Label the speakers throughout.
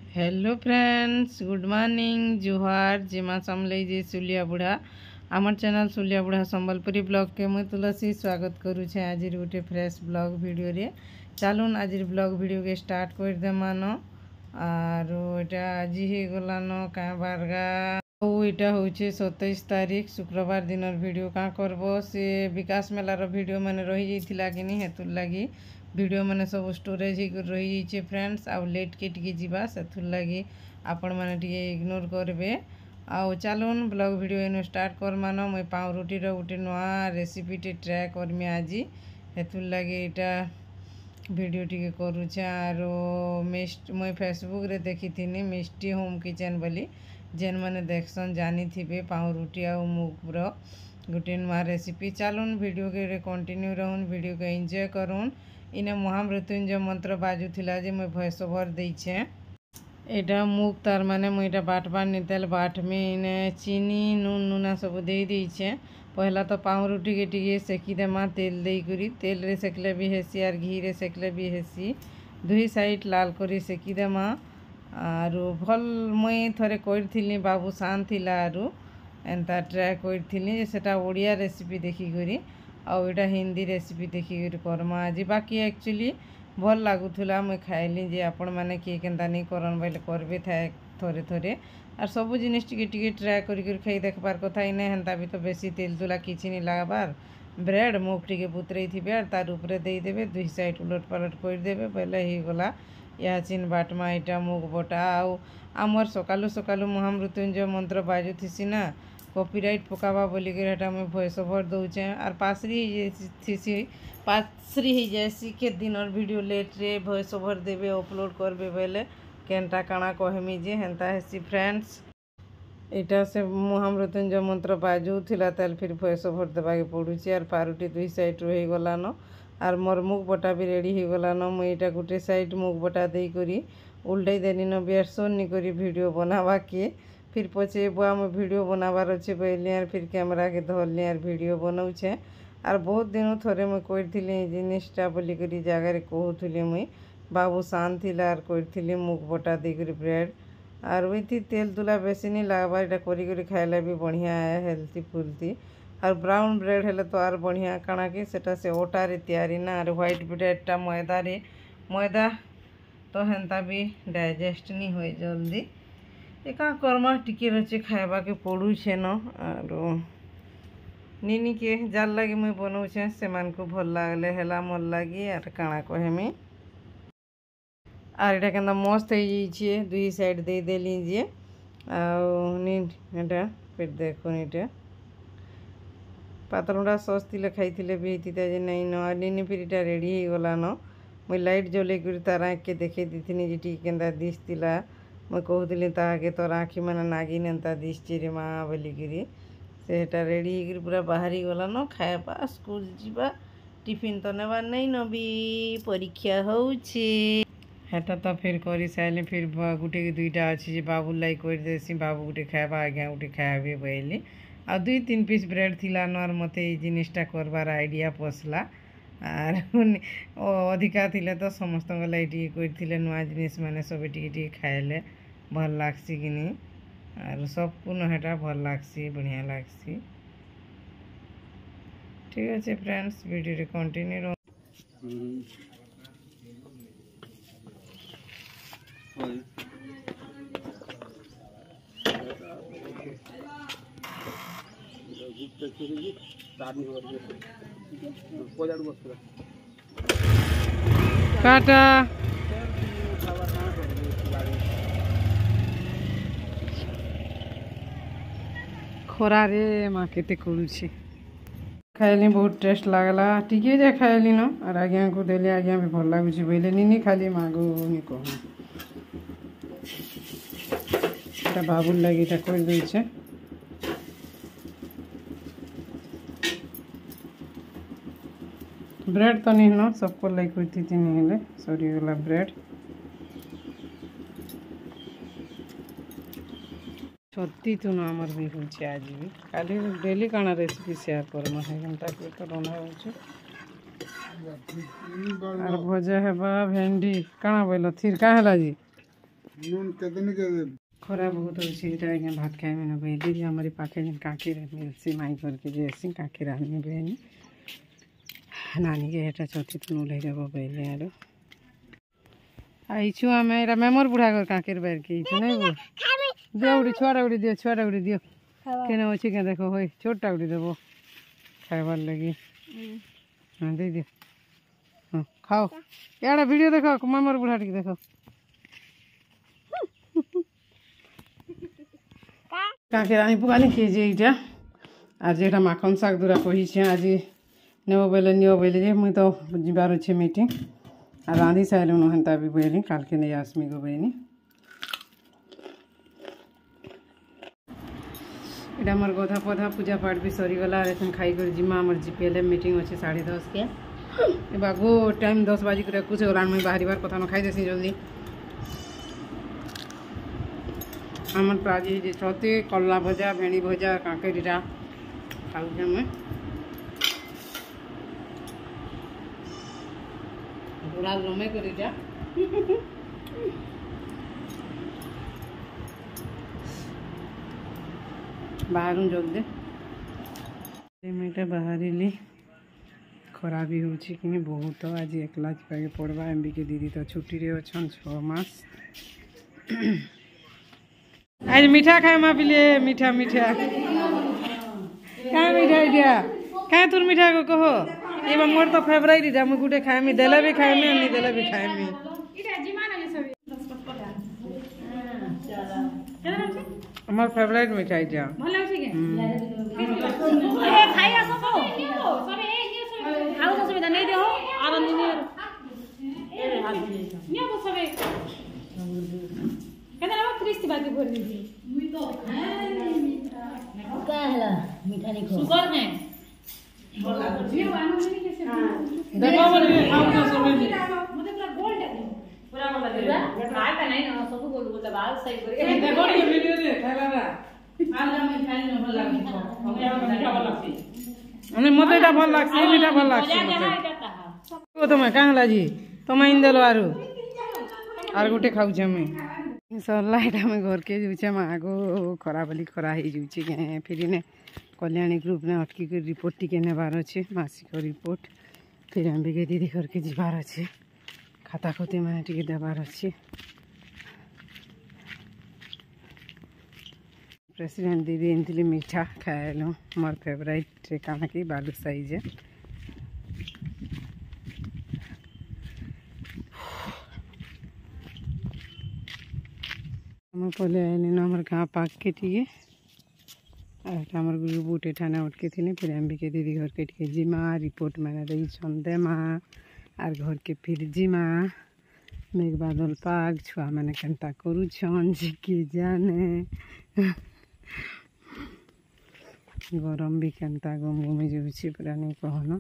Speaker 1: Hello friends, good morning, जुहार जिमा समले जे सुलिया बुढ़ा आमर चैनल सुलिया बुढ़ा संबलपुरी ब्लॉग के मुई तुलसी स्वागत करुछे। आज गोटे फ्रेश ब्लॉग वीडियो रे चलून आज ब्लॉग वीडियो के स्टार्ट कर देमान। आर एटा आज ही गलान क्या बारगा इटा हूँ 27 तारीख शुक्रवार दिन वीडियो क्या करब से विकास मेलार वीडियो मैंने रही जाता कि नहीं हेतुर लगी वीडियो मैंने सब स्टोरेज हो रही जाइए फ्रेंड्स। आउ लेट के टी जावा से लगी आपण मैंने टे इग्नोर करेंगे। आउ चलून ब्लॉग वीडियो इन स्टार्ट कर मान मुई पाँव रुटी गोटे नुआ रेसिपी टे ट्राए करमी आज हेतुर लगी यहाँ वीडियो टी करुचे। आर मुई फेसबुक रे देखी थी मिष्टी होम किचन बोली जेन मैंने देखसन जानी थे पाँव रुटी आ मुगर गोटे नुआ रेसिपी। चलून वीडियो के कंटिन्यू रहून वीडियो के एंजॉय करूँ। इने महामृत्युंजय मंत्र बाजुला जे मुई भॉइस ओवर देछे। एटा मुग तार माने मुईटा बाटबार नितेल बाटमी इने चीनी नून नूना सब दे देछे। पहला तो पाँव रुटी के टिके सेकी देमा तेल दे करी तेल रे सेकले भी हेसी आर घी रे सेकले भी हेसी दुई साइड लाल करी सेकी देमा। आरु भल मुई थरे करथिली बाबू सान थिला आरु एंता ट्राए करथिली सेटा ओडिया रेसिपी देखी करी आउ एटा हिंदी रेसिपी देखी करमा आज बाकी एक्चुअली भल लगुला मुई खाइली जे आपण मैंने किए केन्ता नहीं करन बोले करबे थाए थोड़े थोड़े आर सब जिनिस टिके ट्राए कर खाई देखबार कथा इने हेन्ता भी तो बेसी तेल तुला किछि नहीं लागबार। ब्रेड मुग टिके बुतरई थिबे आर तार उपरे दे देबे दुई साइड उलट पालट कर देबे बोले ही गला या चिन बाटमा इटा मुग बटा आउ आमर सकालू सकालू महामृत्युंजय मंत्र बाजुथिसी ना कॉपीराइट पकावा बोली कर मुझे भॉइस ओवर दौचे आर पासरी हो जाएसी के दिन वीडियो लेट रे भॉइस ओवर देवे अपलोड करबे बोले केनटा काना कहमी जे हेन्ता हेसी फ्रेंड्स। इटा से महामृत्युंजय मंत्र बाजुला ताल फिर भॉइस ओवर देवाके पड़ुची आर पारुटी दुई साइड रही गलान आर मोर मुग बटा भी रेडी हो गलान। मुई इटा गोटे साइड मुग बटा दे करी उल्टाई देनी न बेरसोन नी करी वीडियो बनावा के फिर पचे बुआ में वीडियो बनाबार अच्छे बोली आर फिर कैमरा के धरली आर वीडियो बनाऊे। आर बहुत दिन थोड़े मुई करी जिनिसटा बोली करी जगार कहूली मुई बाबू सान थिला आर करी मुग बटा देकर ब्रेड आर वही तेल तुला बेसी नहीं लगबार इटा करी खाइले भी बढ़िया है हेल्थी फुलती आर ब्राउन ब्रेड हेले तो आर बढ़िया काना कि सेटा से ओटारे तैयारी ना आर व्हाइट ब्रेडटा मैदा तो हेन्ता भी डाइजेस्ट नहीं हुए जल्दी एका कर्मा टिके रचे खाइबा के पड़ुछे न आर निनी के जार लगी मुई बनाऊे से को भल लगले हेला मोर लगी आर काना कहमी आर एटा केन्ता मस्त हो जाइए दुई साइड दे देली जे आटा फिर देखो इटा पातलुड़ा सस थिले खाई भी जे नहीं न निनी फिर इटा रेडी हो गला न मुई लाइट जले कर तार आँख के देखे दी जे टी केन्ता दिसला मैं कहूली ताके तोर आँखी मैंने नागिन एंता दिशे रे माँ बोलिकी सेटा रेडी हो पूरा बाहरी गला न खाइबा स्कूल जीवा टिफिन तो नेबार नहीं नबी परीक्षा होउछे हेटा तो फिर कर सारे फिर गोटे दुईटा अच्छी बाबू लाई कर देसी बाबू गोटे खाइबा आज्ञा गोटे खाइबे बोली आ दुई तीन पीस ब्रेड थिला न मते जिनिसटा करबार आइडिया पसला आर अधिका थिले तो समस्त लगे करथिले नुआ जिनिस माने सब टी खाइले भल लागसी कि नहीं आर सबको नहेटा भल लागसी बढ़िया लागसी। ठीक अच्छे फ्रेंड्स वीडियो रे कंटिन्यू रह काटा खरा रे माँ केते करुछी खाइली बहुत टेस्ट लागला टिके जे खाइली न और आज्ञा को देली आज्ञा भी भल लगुच बोले निनी खाली मागो नहीं कहूँ बाबूर लगी कर दे ब्रेड तो नहीं न सबको लाइक होती थी नहीं हेले सरी गला ब्रेड छत्ती तो ना आमर भी होचे आज भी खाली डेली काना रेसिपी शेयर करमा है घंटा के तो रना होचे आर भजा हेबा भेंडी काना बोल थिर का हला जी खरा बहुत अच्छे ये भात खाए मैंने बेली हमारी पाखे जन काकी मिलसी माई करके जैसी काकी रानी बेनी नानी के हेटा चौथी तुम ले जाब बेले आरो आईछु आम एरा मेमोर बुढ़ा घर काकीर बैर के नहीं वो दियो उड़ी छुआ उड़ी दियो छुआ उड़ी दियो केने अच्छी क्या देखो हो छोटा उड़ी देव खाइबार लगी हाँ दे दियो हाँ खाओ यार वीडियो देखो मेमोर बुढ़ा टी देखो काके रानी पुकानी खेजे इटा আর যেটা মাখন শাক দুরা কহিছে আজি নেব বেলে নিও বেলে যে মুই তো যাবার আছে মিটিং আর রাঁধি সাইলুন হেন্তা বি বেলি কালকে নেই আসমি গো বেনি এটা আমার গধা পধা পূজা পাঠ বি সরিগলা আর এখন খাই করে জিমা আমার জিপিএলএম মিটিং আছে 10:30 के এবার গো টাইম 10 বাজি করে কুছে ওলান মুই বাহারিবার কথা না খাই দেছি জলদি আমার প্রাজি যে চতে কল্লা ভজা ভেঁড়ি ভজা কাঁকড়িটা খাউছে আমি ঘোড়া জমে করিটা ବାହାରୁ ଜଲ୍ଦି ଏଇଟା ବାହାରିଲି ଖରା ବି ହେଉଛି କି ବହୁତ ଆଜି ଏକଲା ଯିବାକୁ ପଡ଼ବା ଏମ୍ବିକେ ଦିଦି ତ ଛୁଟିରେ ଅଛନ୍ 6 ମାସ आज मीठा खाए मा पिले मीठा मीठा क्या मीठा इडिया क्या तुर मीठा को कहो ये मोर तो फेवरेट इडा मु गुटे खाए मी देला भी खाए मी नहीं देला भी खाए मी इडा जीमान है सब हमार फेवरेट मीठा इडा भल लागे के ए खाई आसो सब ए खाओ तो सुविधा नहीं देहो आनंद नहीं ए हाथ नियो तो सबे कहना ना क्रिस्ती बाकी भर दीजिए मुई तो का है मीठा नहीं खो शुगर है बोला ये वानो नहीं कैसे देखो बोले खाओ तो समझ मुझे पूरा गोल्ड है पूरा गोल्ड है ट्राई का नहीं ना सब गोल्ड गोल्ड बाल सही कर देखो ये वीडियो दे खाला रा आज मैं खाई न भल लागी हमें मीठा भल लागसी अने मते ता भल लागसी मीठा भल लागसी ओ तो मैं काहला जी तो मैं इंदलो आरो गुटे खाउ छे मैं सरला एटा में घर के जुचे मागो खरा बोली खरा ही जुची के फिर ने कल्याणी ग्रुप ने अटकी कर रिपोर्ट टिके नेबार अच्छे मासिक रिपोर्ट फिर अंबिके दीदी घर के जीवार अच्छे खाता खोते मैंने टिके देवार अच्छे प्रेसिडेंट दीदी एमती मीठा खाएलु मोर फेवरेट काना की बालू साइज हम पहले आइलिन हमार गाँव पाक के टिके आमर गुरु बूटे ठाने उठके थी फिर अंबिके दीदी घर के टिके जिमा रिपोर्ट मैंने रही छंदे माँ और घर के फिर जिमा मेघ बादल पाक छुआ मैंने केनता करू छन जी के जाने गरम भी केनता गम गमी जाऊँगी पूरा नहीं कहना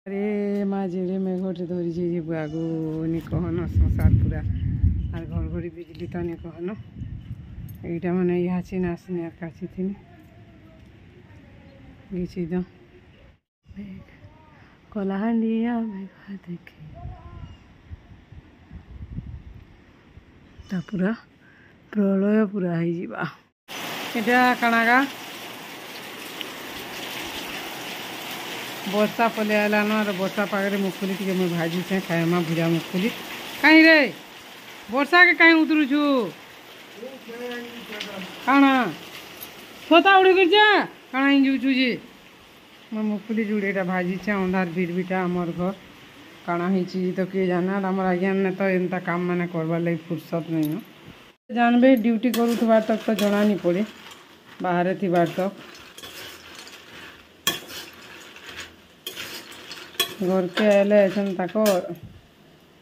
Speaker 1: अरे माँ जेड़े में घटे धरी जे आगो नहीं कहना संसार पूरा और घर घड़ी बिजली तो नहीं कहना এইটা মানে ইহাছি না আসেনি আর কাছে তিনি গেছি তো কলাহান্ডিয়া মেঘা দেখে তা পুরা প্রলয় পুরা হয়ে যা এটা কানাগা ବର୍ଷା ପଳେଇ ଆଇଲାନ ଆର ବର୍ଷା ପାଗରେ ମୁଖୁଲି ଟିକେ ମୁଇଁ ଭାଜୁଛେ ଖାଇମା ଭୁଜା ମୁଖୁଲି କାହିଁ ରେ ବର୍ଷାକେ କାହିଁ ଉତରୁଛୁ କାଣା ଛତା ଉଡ଼ି କରିଛେ କାଣା ହିଁ ଯାଉଛୁ ଯେ ମୁଁ ମୁଖୁଲି ଯୁଡ଼େଟା ଭାଜିଛେ ଅନ୍ଧାର ଭିଡ଼ବିଟା ଆମର୍ ଘର କାଣା ହେଇଛି ତ କିଏ ଜାନେ ଆମର ଆଜ୍ଞାନେ ତ ଏନ୍ତା କାମ ମାନେ କରବାର୍ ଲାଗି ଫୁର୍ସତ ନାଇଁନ ଜାନବେ ଡ୍ୟୁଟି କରୁଥିବାର ତକ୍ ତ ଜଣା ନି ପଡ଼େ ବାହାରେ ଥିବାର ତକ୍ घर के आए तक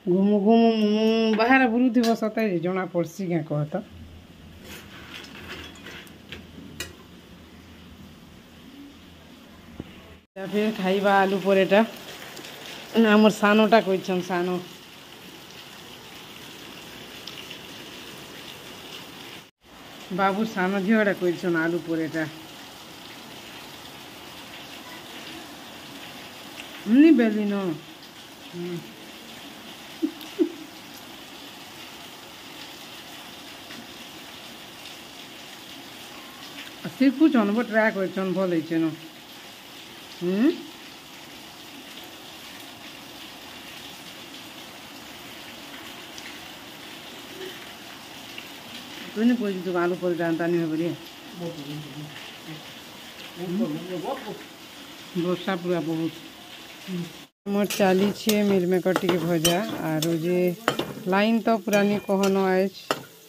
Speaker 1: घुमु घुमु बाहर बुलूब सत जना पड़सी क्या कहत फिर खाइबा आलू परेटा आमर सानोटा कहन सानो बाबू सानो झीटा कहन आलू परेटा नहीं बेली न ଶିଖୁଛନ୍ ବୋ ଟ୍ରାଏ କରିଛନ୍ ଭଲ ହେଇଛେ ନ তুই নি কইছি তো আলু পরে জানতা নি হবে রে ବର୍ଷା ପୁରା ବହୁତ मोर चाली छे मिल मेकर टिके भजा आरो जे लाइन तो पुरानी कहन आइज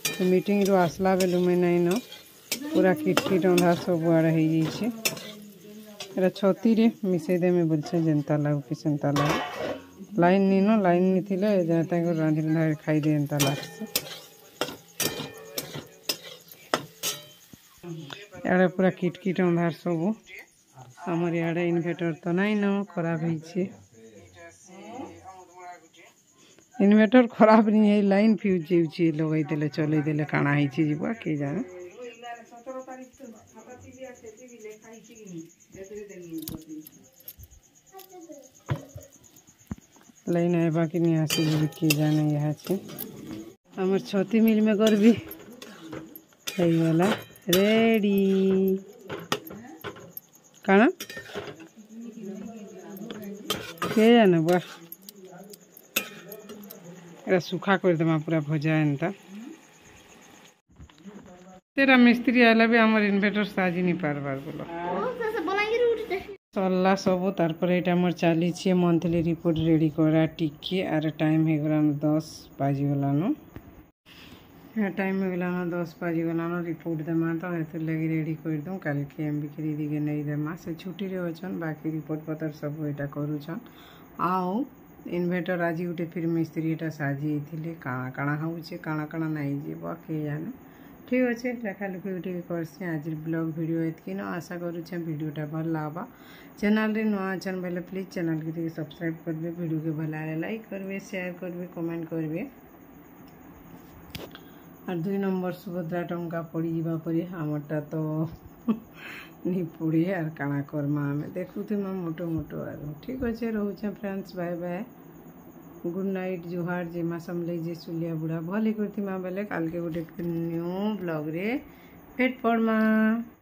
Speaker 1: तो मीटिंग रो आसला बेलु में नहीं न पूरा किटकिट अंधा सब आड़े हो जाइए एरा छती रे मिसई दे में बोलछे जनता लागू कि सेंता लागू लाइन नी न लाइन नी थिले जनता को रांधि रंधा खाई दे एंता लागसे याडे पूरा किटकिट अंधार सब हमर याडे इन्वर्टर तो नहीं न खराब होइछे इन्वर्टर खराब नहीं है लाइन फ्यूज जाउछे लगाई देले चले देले काना होइछे जीवा के जाने लाइन है बाकी नहीं आसी के जाने यहाँ से हमार छती मिल में कर भी वाला रेडी काना के जाने बा एरा सुखा कर देमा पूरा भजा एंता तेरा मिस्त्री आला भी हमार इन्वर्टर साजी नहीं पारबार बोलो सरला सब तारपर एटा हमर चाली छे मंथली रिपोर्ट रेडी करा टिके आर टाइम हे गलान 10 बाजी गलानो टाइम हे गलानो 10 बाजी गलानो रिपोर्ट देमा तो हेतु लगी रेडी कर दूं कल के एम बिक्री दिगे नहीं देमा से छुट्टी रे अछन बाकी रिपोर्ट पत्र सब एटा करूछन आओ इन्वर्टर आज उठे फिर मिस्त्री एटा साजी थिले काना काना होउछे काना काना नहीं जेबो के जाने ठीक अच्छे लेखा लुखी उठे करसे आज ब्लॉग वीडियो एतकी न आशा करुचे वीडियोटा भल लागबा चैनल रे नुआ अछन बेले प्लीज चैनल के सब्सक्राइब करबे वीडियो के भल लाइक करबे शेयर करबे कमेंट करबे और 2 नंबर सुभद्रा टंका पड़ी जीवा परी हमरटा तो नहीं पड़ी और काना करमा हमें देखुथि मोटो मोटो आर ठीक अच्छे रोचे friends bye bye good night जुहार जे माँ समझे जे सुलिया बुढ़ा भले करती माँ बेले काल के गोटे न्यू ब्लॉग रे भेट पड़मा।